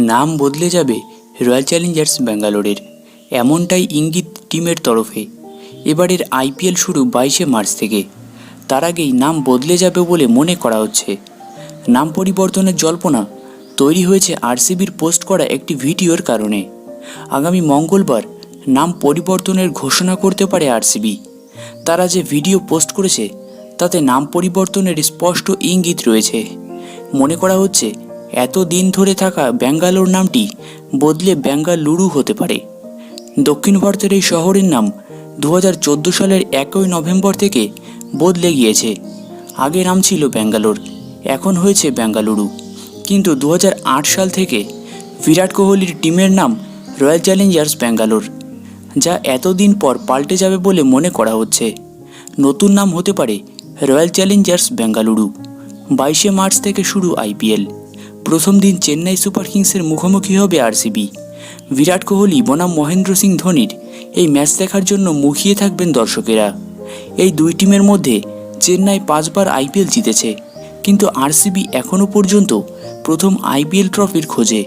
নাম বদলে যাবে রয়্যাল চ্যালেঞ্জার্স ব্যাঙ্গালোরের, এমনটাই ইঙ্গিত টিমের তরফে। এবারের আইপিএল শুরু 22শে মার্চ থেকে, তার আগেই নাম বদলে যাবে বলে মনে করা হচ্ছে। নাম পরিবর্তনের জল্পনা তৈরি হয়েছে আরসিবির পোস্ট করা একটি ভিডিওর কারণে। আগামী মঙ্গলবার নাম পরিবর্তনের ঘোষণা করতে পারে আরসিবি। তারা যে ভিডিও পোস্ট করেছে তাতে নাম পরিবর্তনের স্পষ্ট ইঙ্গিত রয়েছে। মনে করা হচ্ছে এত দিন ধরে থাকা ব্যাঙ্গালোর নামটি বদলে বেঙ্গালুরু হতে পারে। দক্ষিণ ভারতের এই শহরের নাম 2014 সালের 1 নভেম্বর থেকে বদলে গিয়েছে। আগে নাম ছিল ব্যাঙ্গালোর, এখন হয়েছে বেঙ্গালুরু। কিন্তু 2008 সাল থেকে বিরাট কোহলির টিমের নাম রয়্যাল চ্যালেঞ্জার্স ব্যাঙ্গালোর, যা এতদিন পর পাল্টে যাবে বলে মনে করা হচ্ছে। নতুন নাম হতে পারে রয়্যাল চ্যালেঞ্জার্স বেঙ্গালুরু। 22শে মার্চ থেকে শুরু আইপিএল। প্রথম দিন চেন্নাই সুপার কিংসের মুখোমুখি হবে আরসিবি। বিরাট কোহলি বনাম মহেন্দ্র সিং ধোনির এই ম্যাচ দেখার জন্য মুখিয়ে থাকবেন দর্শকেরা। এই দুই টিমের মধ্যে চেন্নাই 5 বার আইপিএল জিতেছে, কিন্তু আরসিবি এখনও পর্যন্ত প্রথম আইপিএল ট্রফির খোঁজে।